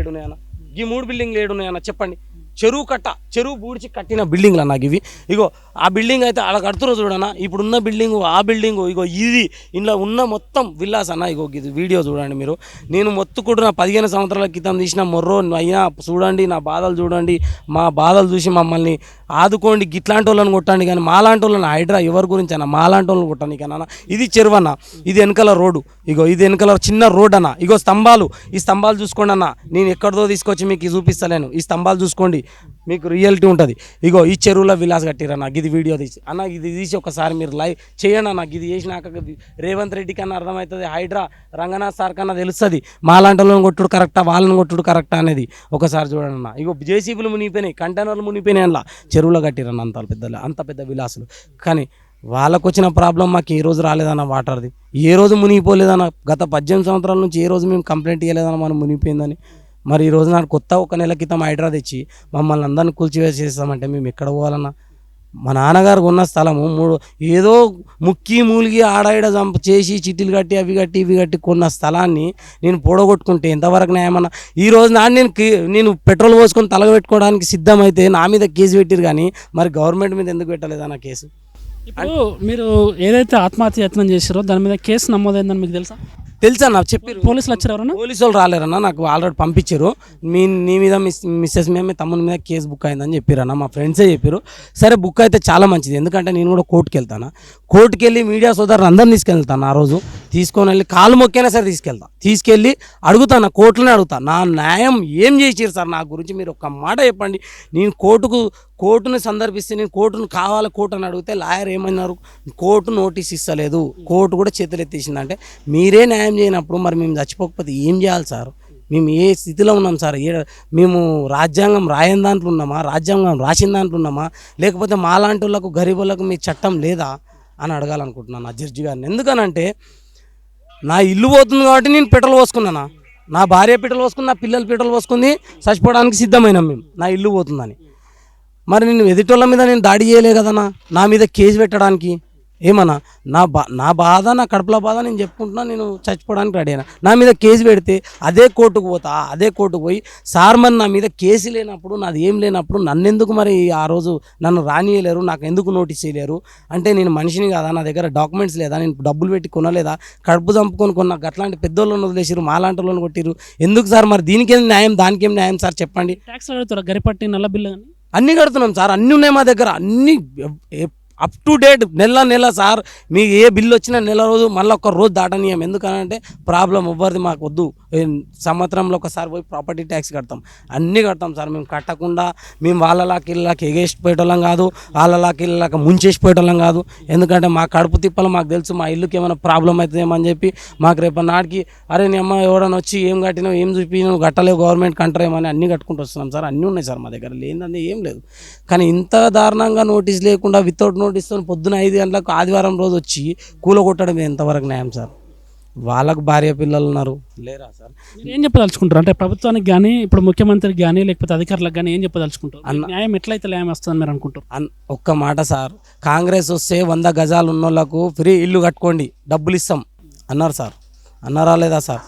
ఏడున్నాయన్న చెప్పండి. చెరువు బూడ్చి కట్టిన బిల్డింగ్లు అన్న ఇవి. ఇగో ఆ బిల్డింగ్ అయితే అలా కడుతురో చూడన్న, ఇప్పుడున్న బిల్డింగు ఆ బిల్డింగు, ఇగో ఇది ఇంట్లో ఉన్న మొత్తం విల్లాస్ అన్న. ఇగో ఇది వీడియో చూడండి మీరు. నేను మొత్తుకుంటున్న 15 సంవత్సరాల క్రితం తీసిన మొర్రో అయినా చూడండి, నా బాధలు చూడండి, మా బాధలు చూసి మమ్మల్ని ఆదుకోండి, గిట్లాంటి వాళ్ళని కొట్టండి, కానీ మాలాంటి వాళ్ళని హైడ్రా ఎవరి గురించి అన్న, మాలాంటి వాళ్ళని కొట్టండి కన్నా. ఇది చెరువు అన్న, ఇది వెనకాల రోడ్డు, ఇగో ఇది వెనకాల చిన్న రోడ్ అన్న. ఇగో స్తంభాలు, ఈ స్తంభాలు చూసుకోండి అన్న, నేను ఎక్కడిదో తీసుకొచ్చి మీకు చూపిస్తలేను. ఈ స్తంభాలు చూసుకోండి, మీకు రియాలిటీ ఉంటుంది. ఇగో ఈ చెరువులో విలాస్ కట్టిరన్న, ఇది వీడియో తీసి అన్న, ఇది తీసి ఒకసారి మీరు లైవ్ చేయండి అన్న. ఇది చేసినాక రేవంత్ రెడ్డి కన్నా అర్థమవుతుంది, హైడ్రా రంగనాథ్ సార్ కన్నా తెలుస్తుంది మాలాంటి వాళ్ళని కొట్టుడు కరెక్టా, వాళ్ళని కొట్టుడు కరెక్టా అనేది. ఒకసారి చూడండి అన్న. ఇగో జేసీబీలు మునిగిపోయినాయి, కంటైనర్లు మునిగిపోయినాయి, అలా చెరువులో కట్టిరన్న అంత పెద్ద విలాసులు. కానీ వాళ్ళకు వచ్చిన ప్రాబ్లం మాకు ఏ రోజు రాలేదన్న, వాటర్ది ఏ రోజు మునిగిపోలేదన్న. గత 18 సంవత్సరాల నుంచి ఏ రోజు మేము కంప్లైంట్ ఇవ్వలేదన్న మనం మునిగిపోయిందని. మరి ఈరోజు నాకు కొత్త 1 నెల క్రితం హైడ్రా తెచ్చి మమ్మల్ని అందరిని కూల్చివేసేస్తామంటే మేము ఎక్కడ పోవాలన్నా? మా నాన్నగారు ఉన్న స్థలము ఏదో మూలిగి ఆడాయిడ చేసి చిట్టీలు కట్టి అవి కట్టి ఇవి కట్టి కొన్న స్థలాన్ని నేను పొడగొట్టుకుంటే ఎంతవరకు న్యాయమన్నా? ఈరోజు నేను పెట్రోల్ పోసుకొని తలగబెట్టుకోవడానికి సిద్ధమైతే నా మీద కేసు పెట్టిరు, కానీ మరి గవర్నమెంట్ మీద ఎందుకు పెట్టలేదన్న కేసు? ఇప్పుడు మీరు ఏదైతే ఆత్మహత్య యత్నం చేసారో దాని మీద కేసు నమోదైందని మీకు తెలుసా నాకు చెప్పారు. పోలీసులు వచ్చారు ఎవరన్నా? పోలీసు వాళ్ళు రాలేరన్నా, నాకు ఆల్రెడీ పంపించారు. నీ మీద మిస్సెస్ మీద మీ తమ్ముని మీద కేసు బుక్ అయిందని చెప్పారన్న, మా ఫ్రెండ్సే చెప్పారు. సరే బుక్ అయితే చాలా మంచిది, ఎందుకంటే నేను కూడా కోర్టుకి వెళ్తాను. కోర్టుకి వెళ్ళి మీడియా సోదరులు అందరిని తీసుకెళ్తాను. ఆ రోజు తీసుకొని వెళ్ళి కాలు మొక్కైనా సరే తీసుకెళ్ళి అడుగుతాను, కోర్టులోనే అడుగుతాను, నా న్యాయం ఏం చేసారు సార్, నా గురించి మీరు ఒక్క మాట చెప్పండి. నేను కోర్టును సందర్భిస్తే నేను కోర్టు అని అడిగితే లాయర్ ఏమన్నారు, కోర్టు నోటీస్ ఇస్తలేదు, కోర్టు కూడా చేతులు ఎత్తేసిందంటే మీరే న్యాయం చేయనప్పుడు మరి మేము చచ్చిపోకపోతే ఏం చేయాలి సార్? మేము ఏ స్థితిలో ఉన్నాం సార్? మేము రాజ్యాంగం రాయని దాంట్లో ఉన్నామా, రాజ్యాంగం రాసిన దాంట్లో ఉన్నామా, లేకపోతే మాలాంటి వాళ్ళకు గరీబులకు మీ చట్టం లేదా అని అడగాలనుకుంటున్నాను నా జడ్జి గారిని. ఎందుకనంటే నా ఇల్లు పోతుంది కాబట్టి నేను పెట్రోల్ పోసుకున్నానా, నా భార్య పెట్రోల్ పోసుకుని, నా పిల్లలు పెట్రోల్ పోసుకుంది, చచ్చిపోవడానికి సిద్ధమైనాం మేము, నా ఇల్లు పోతుందని. మరి నేను ఎదుటోళ్ళ మీద నేను దాడి చేయలే కదన్నా, నా మీద కేసు పెట్టడానికి ఏమన్నా? నా బాధ, నా కడుపులో బాధ నేను చెప్పుకుంటున్నా, నేను చచ్చిపోవడానికి రెడీ అయినా. నా మీద కేసు పెడితే అదే కోర్టుకు పోయి సార్ మరి నా మీద కేసు లేనప్పుడు, నాది ఏం లేనప్పుడు నన్నెందుకు మరి ఆ రోజు నన్ను రానియలేరు, నాకు ఎందుకు నోటీస్ చేయలేరు అంటే నేను మనిషిని కాదా, నా దగ్గర డాక్యుమెంట్స్ లేదా, నేను డబ్బులు పెట్టి కొనలేదా, కడుపు చంపుకొని కొన్నా, అట్లాంటి పెద్దోళ్ళని వదిలేసారు, మాలాంటి వాళ్ళని కొట్టిరు, ఎందుకు సార్? మరి దీనికేం న్యాయం, దానికేం న్యాయం సార్ చెప్పండి. ట్యాక్స్ అడుగుతారా? గరిపట్టి, నల్ల బిల్లు అన్నీ కడుతున్నాం సార్, అన్నీ ఉన్నాయి మా దగ్గర, అన్నీ అప్ టు డేట్ నెల సార్ మీకు ఏ బిల్లు వచ్చినా నెల రోజు మళ్ళీ ఒక రోజు దాటనీయం. ఎందుకనంటే ప్రాబ్లం ఎవ్వరిది మాకు వద్దు. సంవత్సరంలో ఒకసారి పోయి ప్రాపర్టీ ట్యాక్స్ కడతాం, అన్నీ కడతాం సార్. మేము కట్టకుండా మేము వాళ్ళలాకి ఇళ్ళకి ఎగేసిపోయేటోళ్ళం కాదు, వాళ్ళలాకి ఇళ్ళకి ముంచేసిపోయేటోళ్ళం కాదు. ఎందుకంటే మా కడుపు తిప్పలు మాకు తెలుసు. మా ఇల్లుకి ఏమైనా ప్రాబ్లం అవుతుందేమని చెప్పి మాకు రేపు నాటికి అరే నీ అమ్మ ఎవడన్నా వచ్చి ఏం కట్టినావు ఏం చూపినావు కట్టలేవు గవర్నమెంట్ కంటారేమని అన్నీ కట్టుకుంటూ వస్తున్నాం సార్. అన్నీ ఉన్నాయి సార్ మా దగ్గర, లేదంటే ఏం లేదు. కానీ ఇంత దారుణంగా నోటీస్ లేకుండా వితౌట్ నోటీస్తో పొద్దున 5 గంటలకు ఆదివారం రోజు వచ్చి కూలగొట్టడం ఎంతవరకు న్యాయం సార్? వాళ్ళకు భార్య పిల్లలు ఉన్నారు, లేరా సార్? మీరు ఏం చెప్పదలుచుకుంటారు అంటే ప్రభుత్వానికి కానీ ఇప్పుడు ముఖ్యమంత్రికి కానీ లేకపోతే అధికారులకు కానీ ఏం చెప్పదలుచుకుంటారు? న్యాయం ఎట్లయితే న్యాయం వస్తుందని మీరు అనుకుంటారు? ఒక్క మాట సార్, కాంగ్రెస్ వస్తే 100 గజాలు ఉన్నోళ్ళకు ఫ్రీ ఇల్లు కట్టుకోండి డబ్బులు ఇస్తాం అన్నారు సార్. అన్నారా లేదా సార్?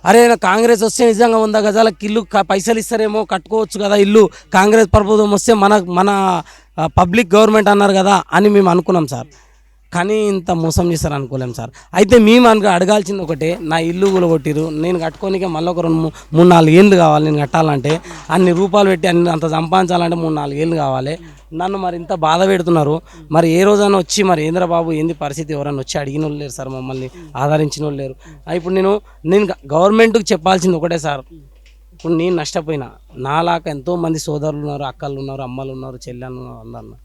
అరే కాంగ్రెస్ వస్తే నిజంగా 100 గజాలకు ఇల్లు పైసలు ఇస్తారేమో కట్టుకోవచ్చు కదా ఇల్లు, కాంగ్రెస్ ప్రభుత్వం వస్తే మన పబ్లిక్ గవర్నమెంట్ అన్నారు కదా అని మేము అనుకున్నాం సార్. కానీ ఇంత మోసం చేస్తారు అనుకోలేం సార్. అయితే మేము అడగాల్సింది ఒకటే, నా ఇల్లు కూలగొట్టిరు, నేను కట్టుకోనికే మళ్ళీ ఒక 3-4 ఏళ్ళు కావాలి. నేను కట్టాలంటే అన్ని రూపాయలు పెట్టి అంత సంపాదించాలంటే 3-4 ఏళ్ళు కావాలి. నన్ను మరి ఇంత బాధ పెడుతున్నారు. మరి ఏ రోజైనా వచ్చి మరి ఏంద్రబాబు ఏంది పరిస్థితి ఎవరైనా వచ్చి అడిగిన వాళ్ళు లేరు సార్, మమ్మల్ని ఆదరించిన వాళ్ళు లేరు. ఇప్పుడు నేను గవర్నమెంట్కి చెప్పాల్సింది ఒకటే సార్, ఇప్పుడు నేను నష్టపోయినా నాలాగా ఎంతోమంది సోదరులు ఉన్నారు, అక్కలు ఉన్నారు, అమ్మలు ఉన్నారు, చెల్లెళ్ళు ఉన్నారు.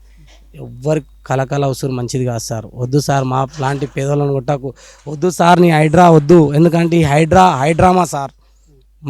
ఎవ్వరి కలకల అవసరం మంచిది కాదు సార్. వద్దు సార్ మా లాంటి పేదలను కొట్టకు, వద్దు సార్ నీ హైడ్రా వద్దు. ఎందుకంటే ఈ హైడ్రామా సార్,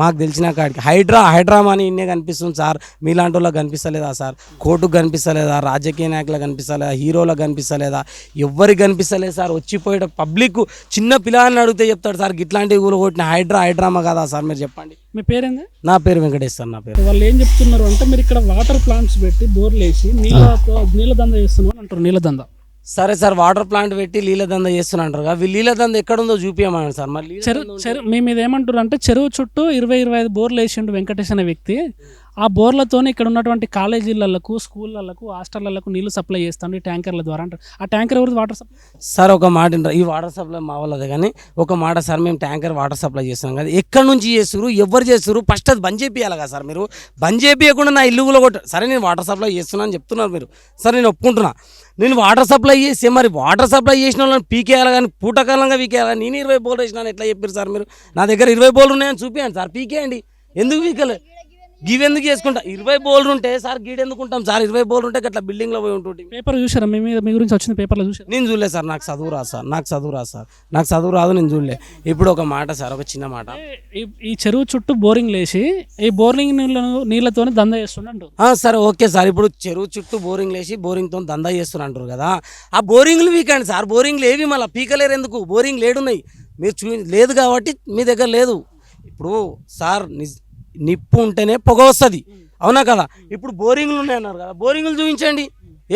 మాకు తెలిసిన కాడికి హైడ్రామా అని ఇన్నే కనిపిస్తుంది సార్. మీలాంటి వాళ్ళకి కనిపిస్తలేదా సార్? కోర్టుకు కనిపిస్తలేదా? రాజకీయ నాయకులకు కనిపిస్తలేదా? హీరోలకు కనిపిస్తలేదా? ఎవ్వరికి కనిపిస్తలేదు సార్. వచ్చిపోయే పబ్లిక్ చిన్న పిల్లని అడిగితే చెప్తాడు సార్ ఇట్లాంటివి కూలగొట్టిన హైడ్రామా కదా సార్? మీరు చెప్పండి. మీ పేరేంది? నా పేరు వెంకటేష్ సార్. నా పేరు. వాళ్ళు ఏం చెప్తున్నారు అంటే మీరు ఇక్కడ వాటర్ ప్లాంట్స్ పెట్టి బోర్లు వేసి నీళ్ళ దంద చేస్తున్నాం అంటారు. నీళ్ళ దంద సరే సార్, వాటర్ ప్లాంట్ పెట్టి నీళ్ళ దంద చేస్తున్నారు కదా, వీళ్ళు నీళ్ళ దంద ఎక్కడుందో చూపించమని సార్. మరి మేము ఇది ఏమంటారు అంటే చెరువు చుట్టూ 20-25 బోర్లు వేసిండు వెంకటేష్ అనే వ్యక్తి. ఆ బోర్లతోనే ఇక్కడ ఉన్నటువంటి కాలేజీలకు, స్కూళ్ళకు, హాస్టళ్లకు నీళ్లు సప్లై చేస్తాను ఈ ట్యాంకర్ల ద్వారా అంటారు. ఆ ట్యాంకర్ ఎవరిది? Water supply sir. ఒక మాట, ఈ వాటర్ సప్లై మా వాళ్ళదే. కానీ ఒక మాట సార్, మేము ట్యాంకర్ వాటర్ సప్లై చేస్తున్నాం కదా, ఎక్కడి నుంచి చేస్తారు, ఎవరు చేస్తారు? ఫస్ట్ అది బంద్ చేపియాలి కదా సార్. మీరు బంద్ చేపించకుండా నా ఇల్లు కూడా సరే నేను వాటర్ సప్లై చేస్తున్నా అని చెప్తున్నారు మీరు. సరే నేను ఒప్పుకుంటున్నా, నేను వాటర్ సప్లై చేస్తే మరి వాటర్ సప్లై చేసిన వాళ్ళని పీకేయాలి కానీ పూటకాలంగా పీకేయాలి. నేను 20 బోర్లు వేసినాను ఎట్లా చెప్పారు సార్ మీరు? నా దగ్గర 20 బోర్లు ఉన్నాయని చూపించండి సార్, పీకేయండి. ఎందుకు పీకలే? గివెందుకు చేసుకుంటా? 20 బోర్లు ఉంటే సార్ గీడెందుకుంటాం సార్? 20 బోర్లు ఉంటే అట్లా బిల్డింగ్లో పోయి ఉంటుంది. పేపర్ చూసారా? మీ గురించి వచ్చిన పేపర్లో చూసారు? నేను చూడలేదు సార్, నాకు చదువు రాదు సార్. నాకు చదువు రాదు, నేను చూడలే. ఇప్పుడు ఒక మాట సార్, ఒక చిన్న మాట, ఈ చెరువు చుట్టూ బోరింగ్ లేసి ఈ బోరింగ్ నీళ్ళతో దందా చేస్తుండ. సరే ఓకే సార్. ఇప్పుడు చెరువు చుట్టూ బోరింగ్ లేసి బోరింగ్తో దందా చేస్తున్నారు కదా, ఆ బోరింగ్లు వీకండి సార్. బోరింగ్లు ఏవి మళ్ళీ పీకలేరు ఎందుకు? బోరింగ్ లేడున్నాయి, మీరు లేదు కాబట్టి మీ దగ్గర లేదు. ఇప్పుడు సార్ నిప్పు ఉంటేనే పొగ వస్తుంది, అవునా కదా? ఇప్పుడు బోరింగ్లు ఉన్నాయన్నారు కదా, బోరింగ్లు చూపించండి,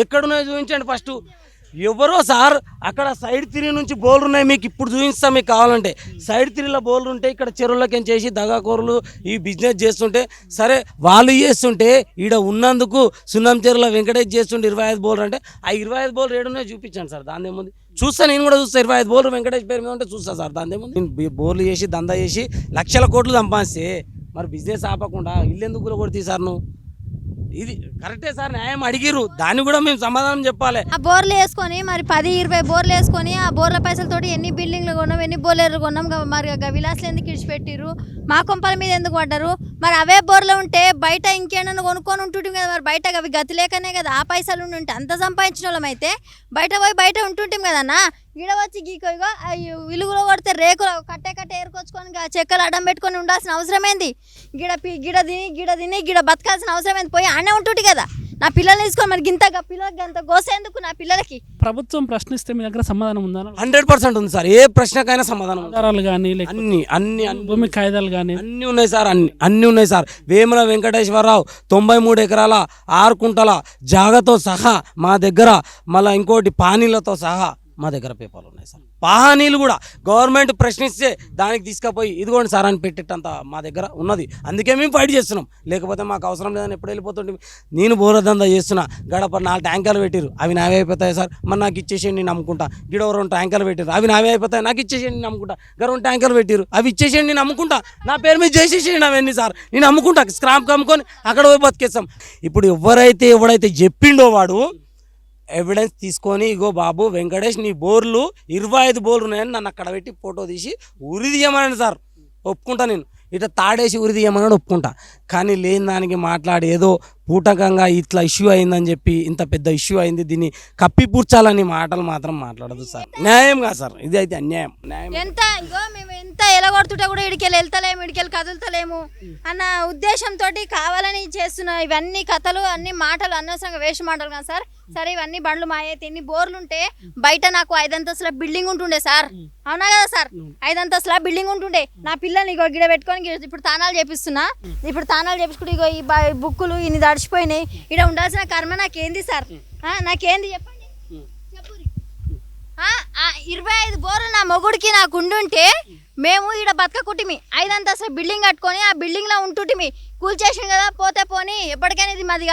ఎక్కడున్నాయో చూపించండి ఫస్ట్. ఎవరో సార్ అక్కడ సైడ్ 3 నుంచి బోర్లు ఉన్నాయి, మీకు ఇప్పుడు చూపిస్తాం మీకు కావాలంటే. సైడ్ 3లో బోర్లు ఉంటే ఇక్కడ చెరువులకి చేసి దగాకోరులు ఈ బిజినెస్ చేస్తుంటే, సరే వాళ్ళు చేస్తుంటే ఈడ ఉన్నందుకు సున్నం చెరువులో వెంకటేష్ చేస్తుంటే 25 బోర్లు అంటే ఆ 25 బోర్లు ఏడున్నాయో చూపించండి సార్. దాని ఏముంది? చూస్తా, నేను కూడా చూస్తా. 25 బోర్లు వెంకటేష్ పేరు మీద ఉంటే చూస్తా సార్. దాని ఏముంది? బోర్లు చేసి దందా చేసి లక్షల కోట్లు సంపాదిస్తే మరి బిజినెస్ ఆపకుండా ఇల్లు ఎందుకు కూలగొడతాయి సార్ నువ్వు? ఇది కరెక్టే సార్, న్యాయం అడిగిరు, దాన్ని కూడా మేము సమాధానం చెప్పాలి. ఆ బోర్లు వేసుకొని మరి 10-20 బోర్లు వేసుకొని ఆ బోర్ల పైసలతోటి ఎన్ని బిల్డింగ్లు కొన్నాం, ఎన్ని బోర్లు కొన్నాం. మరి విలాసులు ఎందుకు ఇడిచిపెట్టిర్రు? మా కొంపల మీద ఎందుకు పడ్డారు? మరి అవే బోర్లు ఉంటే బయట ఇంకేమన్నా కొనుక్కొని ఉంటుంటాం కదా. మరి బయట అవి గతి లేకనే కదా ఆ పైసలు ఉంటే అంత సంపాదించిన వాళ్ళం అయితే బయట ఉంటుంటాం కదన్నా. గిడ వచ్చి గీకోగా విలుగులో కొడితే రేకులు కట్టే ఏరుకొచ్చుకొని చెక్కలు అడ్డం పెట్టుకొని ఉండాల్సిన అవసరం ఏంది? గిడ తిని గిడ బతకాల్సిన అవసరం ఏంది? పోయి ఆనే ఉంటుంటి కదా. నా పిల్లల్ని తీసుకొని మరి పిల్లలకి అంత గోసేందుకు? నా పిల్లలకి ప్రభుత్వం ప్రశ్నిస్తే మీ దగ్గర సమాధానం ఉందా? 100% ఉంది సార్, ఏ ప్రశ్నకైనా సమాధానం. ఆధారాలు కానీ అన్ని భూమి కాయిదాలు కానీ అన్నీ ఉన్నాయి సార్, అన్నీ ఉన్నాయి సార్. వేముల వెంకటేశ్వరరావు 93 ఎకరాల 6 కుంటల జాగతో సహా మా దగ్గర, మళ్ళీ ఇంకోటి పానీలతో సహా మా దగ్గర పేపర్లు ఉన్నాయి సార్. పానీలు కూడా గవర్నమెంట్ ప్రశ్నిస్తే దానికి తీసుకుపోయి ఇదిగోండి సార్ అని పెట్టేటంత మా దగ్గర ఉన్నది. అందుకే మేము ఫైట్ చేస్తున్నాం, లేకపోతే మాకు అవసరం లేదని ఎప్పుడు వెళ్ళిపోతుంటే. నేను బోరదందా చేస్తున్నా, గడప 4 ట్యాంకర్లు పెట్టిరు, అవి నావే అయిపోతాయి సార్, మరి నాకు ఇచ్చేసేయండి నేను అమ్ముకుంటా. గిడ 2 ట్యాంకర్లు పెట్టిరు, అవి నావే అయిపోతాయి, నాకు ఇచ్చేసేయండి నేను అమ్ముకుంటా. 2 ట్యాంకర్లు పెట్టిరు, అవి ఇచ్చేసేయండి నేను అమ్ముకుంటా. నా పేరు మీద చేసేసేయండి అవన్నీ సార్, నేను అమ్ముకుంటా. స్క్రాప్ అమ్ముకొని అక్కడ పోయి బతికేస్తాం. ఇప్పుడు ఎవడైతే చెప్పిండో వాడు ఎవిడెన్స్ తీసుకొని ఇగో బాబు వెంకటేష్ నీ బోర్లు 25 బోర్లు ఉన్నాయని నన్ను అక్కడ పెట్టి ఫోటో తీసి ఉరి తీయమనండి సార్, ఒప్పుకుంటా. నేను ఇట్లా తాడేసి ఉరి తీయమని ఒప్పుకుంటా. కానీ లేని దానికి మాట్లాడి ఏదో పూటకంగా ఇట్లా ఇష్యూ అయిందని చెప్పి ఇంత పెద్ద ఇష్యూ అయింది, దీన్ని కప్పిపూడ్చాలని మాటలు మాత్రం మాట్లాడదు సార్. న్యాయం కాదు సార్, ఇది అయితే అన్యాయం. న్యాయం ఎంత ఇగో మేము ఎంత ఎలగొడుతుంటే కూడా ఇడికెళ్ళి వెళ్తలేము, ఇడికెళ్ళి కదులుతలేము అన్న ఉద్దేశంతో కావాలని చేస్తున్న ఇవన్నీ కథలు అన్ని మాటలు అనవసరంగా వేస్ట్ మాటలు కదా సార్. సరే ఇవన్నీ బండ్లు మాయైతే ఎన్ని బోర్లు ఉంటే బయట నాకు 5 అంతస్తుల బిల్డింగ్ ఉంటుండే సార్, అవునా కదా సార్? 5 అంతస్తుల బిల్డింగ్ ఉంటుండే. నా పిల్లల్ని ఇగో గిడ పెట్టుకొని ఇప్పుడు తానాలు చేపిస్తున్నా, ఇప్పుడు తానాలు చేపించుకుంటే ఇగో ఈ బుక్కులు ఇన్ని తడిచిపోయినాయి. ఇక్కడ ఉండాల్సిన కర్మ నాకేంది సార్? నాకేంది చెప్పండి, చెప్పురి. 25 బోర్లు నా మొగుడికి నాకు ఉండుంటే మేము ఈడ బతకకుటిమి, 5 అంతస్తుల బిల్డింగ్ కట్టుకొని ఆ బిల్డింగ్లో ఉంటుంటిమి. కూల్చేసింది కదా, పోతే పోని, ఎప్పటికైనా ఇది మనది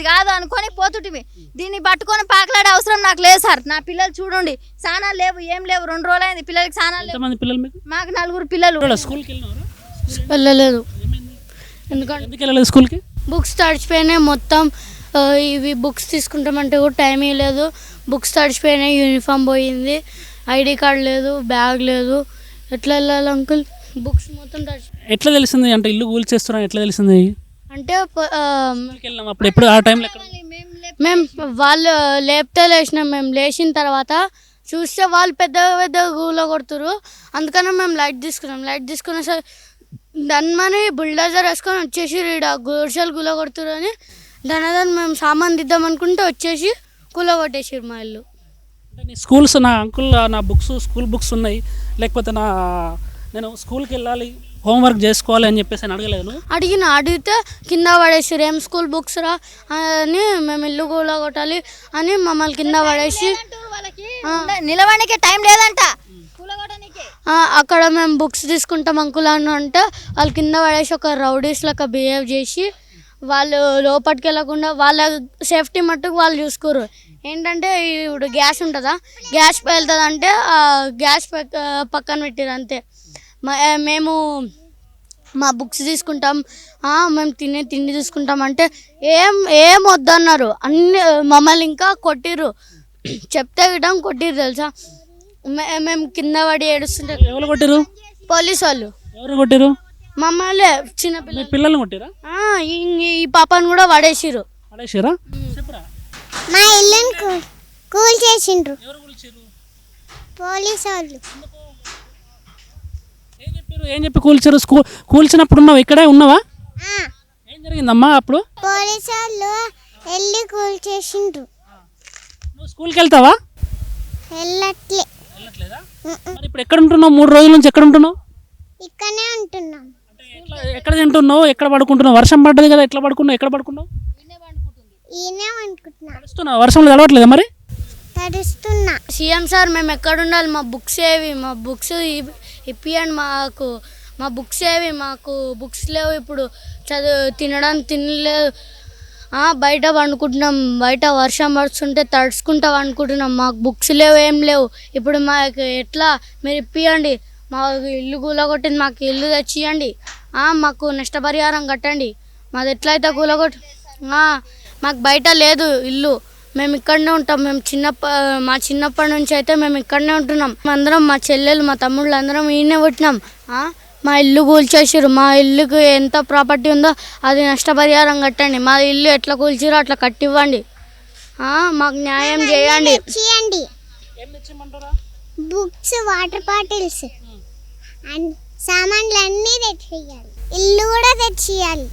కాదు అనుకొని పోతుంటిమి. దీన్ని పట్టుకొని పాకలాడే అవసరం నాకు లేదు సార్. నా పిల్లలు చూడండి, స్నానాలు లేవు, ఏం లేవు, 2 రోజులు అయింది పిల్లలకి స్నానాలు లేవు. ఎంతమంది పిల్లలు మీకు? మాకు 4 పిల్లలు. స్కూల్కి వెళ్ళినారా? వెళ్ళలేదు. ఎందుకంటే ఎందుకు వెళ్ళలేదు స్కూల్కి? బుక్స్ తడిచిపోయినాయి మొత్తం. ఇవి బుక్స్ తీసుకుంటామంటే కూడా టైం లేదు. బుక్స్ తడిచిపోయినాయి, యూనిఫామ్ పోయింది, ఐడి కార్డ్ లేదు, బ్యాగ్ లేదు. ఎట్లా వెళ్ళాలి అంకుల్? బుక్స్ మొత్తం తడిచి ఎట్లా తెలిసింది అంటే ఇల్లు కూల్చేస్తున్నా ఎట్లా తెలిసింది? అంటే స్కూల్కి వెళ్ళినాం అప్పుడు, ఎప్పుడు ఆ టైంలో ఎక్కడ? మేము వాళ్ళు లేపితే లేచినాం. మేము లేచిన తర్వాత చూస్తే వాళ్ళు పెద్ద గూల కొడుతురు. అందుకనే మేము లైట్ తీసుకున్నాం సార్. దాన్ని బుల్డోజర్ వేసుకొని వచ్చేసి గుడిసెలు గుల కొడుతురు అని దాని మేము సామాన్ దిద్దాం అనుకుంటే వచ్చేసి కూల కొట్టేసారు మా ఇల్లు. అంటే నీ స్కూల్స్, నా అంకుల్ నా బుక్స్ స్కూల్ బుక్స్ ఉన్నాయి, లేకపోతే నేను స్కూల్కి వెళ్ళాలి, హోంవర్క్ చేసుకోవాలి అని చెప్పేసి అని అడగలేదు? అడిగితే కింద పడేసారు. ఏం స్కూల్ బుక్స్ రా అని, మేము ఇల్లు కూల కొట్టాలి అని మమ్మల్ని కింద పడేసి నిలవడానికి టైం లేదంట. అక్కడ మేము బుక్స్ తీసుకుంటాం అంకుల్ అని అంటే వాళ్ళు కింద పడేసి ఒక రౌడీస్ లెక్క బిహేవ్ చేసి వాళ్ళు లోపలికి వెళ్ళకుండా వాళ్ళ సేఫ్టీ మట్టుకు వాళ్ళు చూసుకోరు. ఏంటంటే ఇప్పుడు గ్యాస్ ఉంటుందా, గ్యాస్ వెళ్తుంది అంటే గ్యాస్ పక్కన పెట్టారు అంతే. మేము మా బుక్స్ తీసుకుంటాం, మేము తిండి తీసుకుంటాం అంటే ఏం వద్దన్నారు. అన్ని మమ్మల్ని ఇంకా కొట్టిర్రు, చెప్తే గిటం కొట్టిర్రు తెలుసా. మేము కింద పడి ఏడుస్తుంటే ఎవరు కొట్టారు? పోలీసు వాళ్ళు. ఎవరు కొట్టారు? మమ్మల్ని చిన్న పిల్లల్ని కొట్టారా? ఈ పాపను కూడా పడేసిర్రు. పడేసారా? చెప్పురా. మా ఇల్లుని కూల్ చేసిండ్రు ఎవరు కూల్చారు? పోలీసు వాళ్ళు. ఏం చెప్పి కూల్చారు? కూల్చినప్పుడు ఉన్నావు, ఇక్కడే ఉన్నావా? ఏం జరిగిందమ్మా అప్పుడు? పోలీసు వాళ్ళు వెళ్ళి కూల్ చేసిండ్రు. నువ్వు స్కూల్కి వెళ్తావా? వెళ్ళట్లే. వెళ్ళట్లేదా? మరి ఇప్పుడు ఎక్కడ ఉంటున్నావు? 3 రోజుల నుంచి ఎక్కడ ఉంటున్నావు? ఇక్కడనే ఉంటున్నాం. ఎక్కడ తింటున్నావు, ఎక్కడ పడుకుంటున్నావు? వర్షం పడ్డది కదా, ఎట్లా పడుకున్నావు, ఎక్కడ పడుకున్నావు? ఈయనే అనుకుంటున్నా. తడుస్తున్నావు? వర్షంలో తడవట్లేదా మరి? తడుస్తున్నా. సీఎం సార్ మేము ఎక్కడ ఉండాలి? మా బుక్స్ ఏవి? మా బుక్స్ ఇప్పియండి మాకు. మా బుక్స్ ఏవి? మాకు బుక్స్ లేవు. ఇప్పుడు తినడానికి తినలేదు. బయట వండుకుంటున్నాం, బయట వర్షం పడుతుంటే తడుచుకుంటా వండుకుంటున్నాం. మాకు బుక్స్ లేవు, ఏం లేవు. ఇప్పుడు మాకు ఎట్లా? మీరు ఇప్పియండి. మాకు ఇల్లు కూలగొట్టింది, మాకు ఇల్లు తెచ్చియండి. మాకు నష్టపరిహారం కట్టండి. మాది ఎట్లయితే కూలగొట్టి మాకు బయట లేదు ఇల్లు, మేము ఇక్కడనే ఉంటాం. మేము మా చిన్నప్పటి నుంచి అయితే మేము ఇక్కడనే ఉంటున్నాం. అందరం, మా చెల్లెలు, మా తమ్ముళ్ళు అందరం ఈయనే పుట్టినాం. మా ఇల్లు కూల్చేసారు. మా ఇల్లుకి ఎంత ప్రాపర్టీ ఉందో అది నష్టపరిహారం కట్టండి. మా ఇల్లు ఎట్లా కూల్చారో అట్లా కట్టివ్వండి. మాకు న్యాయం చేయండి. తెచ్చియండి. బుక్స్, వాటర్ బాటిల్స్, సామాన్లు అన్నీ తెచ్చియాలి. ఇల్లు కూడా తెచ్చియాలి.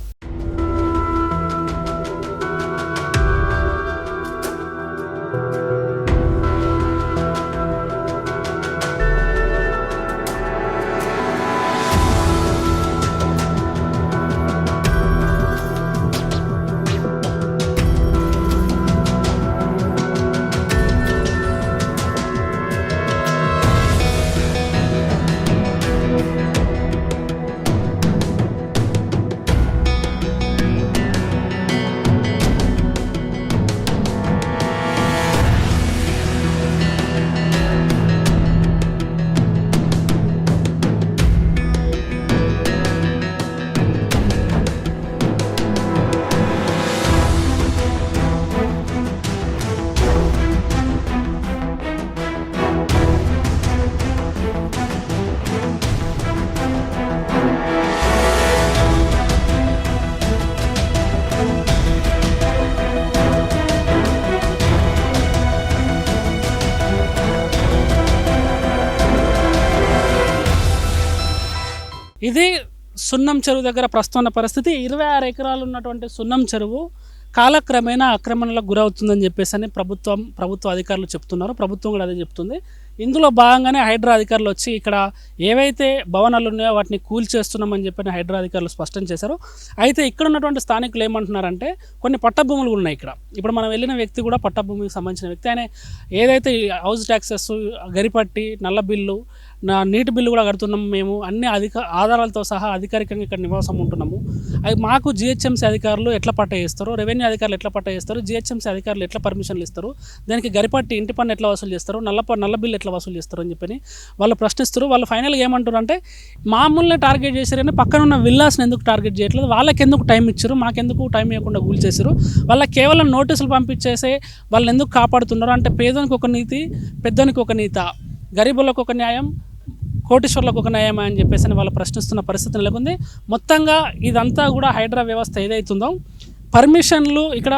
ఇది సున్నం చెరువు దగ్గర ప్రస్తుతం ఉన్న పరిస్థితి. 26 ఎకరాలు ఉన్నటువంటి సున్నం చెరువు కాలక్రమేణా ఆక్రమణలకు గురవుతుందని చెప్పేసి అని ప్రభుత్వ అధికారులు చెప్తున్నారు. ప్రభుత్వం కూడా అదే చెప్తుంది. ఇందులో భాగంగానే హైడ్రా అధికారులు వచ్చి ఇక్కడ ఏవైతే భవనాలు ఉన్నాయో వాటిని కూల్చేస్తున్నామని చెప్పిన హైడ్రా అధికారులు స్పష్టం చేశారు. అయితే ఇక్కడ ఉన్నటువంటి స్థానికులు ఏమంటున్నారంటే కొన్ని పట్టభూములు ఉన్నాయి ఇక్కడ. ఇప్పుడు మనం వెళ్ళిన వ్యక్తి కూడా పట్టభూమికి సంబంధించిన వ్యక్తి. ఆయన ఏదైతే హౌస్ ట్యాక్సెస్, గరిపట్టి, నల్ల బిల్లు, నీటి బిల్లు కూడా కడుతున్నాం, మేము అన్ని ఆధారాలతో సహా అధికారికంగా ఇక్కడ నివాసం ఉంటున్నాము. అది మాకు జిహెచ్ఎంసీ అధికారులు ఎట్లా పట్ట చేస్తారు, రెవెన్యూ అధికారులు ఎట్లా పట్ట చేస్తారు, జిహెచ్ఎంసీ అధికారులు ఎట్లా పర్మిషన్లు ఇస్తారు, దానికి గరిపట్టి ఇంటి పన్ను ఎట్లా వసూలు చేస్తారు, నల్ల బిల్లు ఎట్లా వసూలు చేస్తారు అని చెప్పని వాళ్ళు ప్రశ్నిస్తారు. వాళ్ళు ఫైనల్గా ఏమంటారు అంటే మామూలునే టార్గెట్ చేశారని పక్కన ఉన్న విల్లాస్ని ఎందుకు టార్గెట్ చేయట్లేదు, వాళ్ళకి ఎందుకు టైం ఇచ్చారు, మాకెందుకు టైం ఇవ్వకుండా కూల్చేసారు, వాళ్ళకి కేవలం నోటీసులు పంపించేసే వాళ్ళని ఎందుకు కాపాడుతున్నారు అంటే పేదోనికి ఒక నీతి, పెద్దోనికి ఒక నీత, గరీబులకు ఒక న్యాయం, కోటీశ్వర్లకు ఒక న్యాయం అని చెప్పేసి వాళ్ళు ప్రశ్నిస్తున్న పరిస్థితి నెలకొంది. మొత్తంగా ఇదంతా కూడా హైడ్రా వ్యవస్థ ఏదైతుందో పర్మిషన్లు ఇక్కడ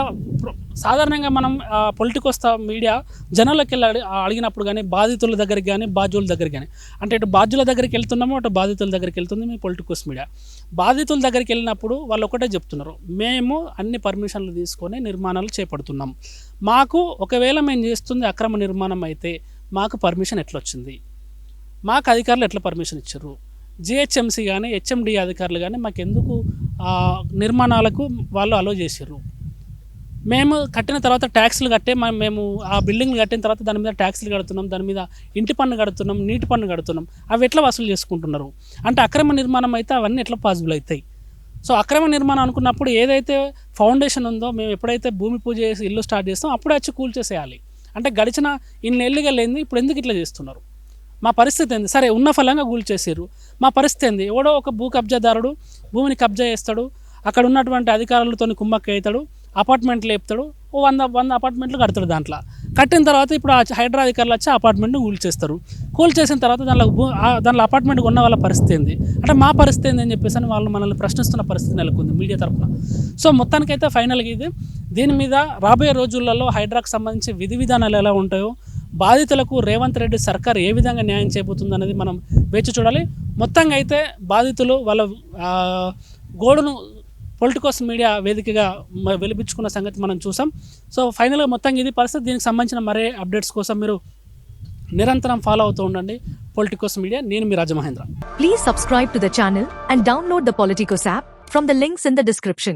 సాధారణంగా మనం పొలిటికోస్తా మీడియా జనాలకు వెళ్ళి అడిగినప్పుడు కానీ బాధితుల దగ్గరికి కానీ బాధ్యుల దగ్గరికి కానీ అంటే ఇటు బాధ్యుల దగ్గరికి వెళ్తున్నామో అటు బాధితుల దగ్గరికి వెళ్తుంది మీ పొలిటికోస్ మీడియా. బాధితుల దగ్గరికి వెళ్ళినప్పుడు వాళ్ళు ఒకటే చెప్తున్నారు, మేము అన్ని పర్మిషన్లు తీసుకొని నిర్మాణాలు చేపడుతున్నాం, మాకు ఒకవేళ మేము చేస్తుంది అక్రమ నిర్మాణం అయితే మాకు పర్మిషన్ ఎట్లా వచ్చింది, మాకు అధికారులు ఎట్లా పర్మిషన్ ఇచ్చారు, జిహెచ్ఎంసీ కానీ హెచ్ఎండి అధికారులు కానీ మాకెందుకు నిర్మాణాలకు వాళ్ళు అలో చేసారు, మేము కట్టిన తర్వాత ట్యాక్స్లు కట్టే మేము ఆ బిల్డింగ్లు కట్టిన తర్వాత దాని మీద ట్యాక్స్లు కడుతున్నాం, దాని మీద ఇంటి పన్ను కడుతున్నాం, నీటి పన్ను కడుతున్నాం, అవి ఎట్లా వసూలు చేసుకుంటున్నారు అంటే అక్రమ నిర్మాణం అయితే అవన్నీ ఎట్లా పాసిబుల్ అవుతాయి. సో అక్రమ నిర్మాణం అనుకున్నప్పుడు ఏదైతే ఫౌండేషన్ ఉందో మేము ఎప్పుడైతే భూమి పూజ చేసి ఇల్లు స్టార్ట్ చేస్తాం అప్పుడే వచ్చి కూల్చేసేయాలి. అంటే గడిచిన ఇన్నేళ్ళుగా లేని ఇప్పుడు ఎందుకు ఇట్లా చేస్తున్నారు, మా పరిస్థితి ఏంది, సరే ఉన్న ఫలంగా కూల్చేసారు, మా పరిస్థితి ఏంది, ఎవడో ఒక భూ కబ్జాదారుడు భూమిని కబ్జా చేస్తాడు, అక్కడ ఉన్నటువంటి అధికారులతో కుమ్మక్క అవుతాడు, అపార్ట్మెంట్లు లేపుతాడు, 100 అపార్ట్మెంట్లు కడతాడు, దాంట్లో కట్టిన తర్వాత ఇప్పుడు ఆ హైడ్రా అధికారులు వచ్చి అపార్ట్మెంట్ని కూల్చేస్తారు, కూల్చేసిన తర్వాత దాంట్లో అపార్ట్మెంట్ ఉన్న వాళ్ళ పరిస్థితి ఏంది అంటే మా పరిస్థితి ఏంది అని చెప్పేసి అని వాళ్ళు మనల్ని ప్రశ్నిస్తున్న పరిస్థితి నెలకొంది మీడియా తరఫున. సో మొత్తానికైతే ఫైనల్గా దీని మీద రాబోయే రోజులలో హైడ్రాకు సంబంధించి విధి విధానాలు ఎలా ఉంటాయో, బాధితులకు రేవంత్ రెడ్డి సర్కార్ ఏ విధంగా న్యాయం చేయబోతుంది అనేది మనం వేచి చూడాలి. మొత్తంగా అయితే బాధితులు వాళ్ళ గోడును పొలిటికోస్ మీడియా వేదికగా వెలిపించుకున్న సంగతి మనం చూసాం. సో ఫైనల్గా మొత్తంగా ఇది పరిస్థితి. దీనికి సంబంధించిన మరే అప్డేట్స్ కోసం మీరు నిరంతరం ఫాలో అవుతూ ఉండండి పొలిటికోస్ మీడియా. నేను మీ Rajamahendra. Please subscribe to the channel and download the Politicos app from the links in the description.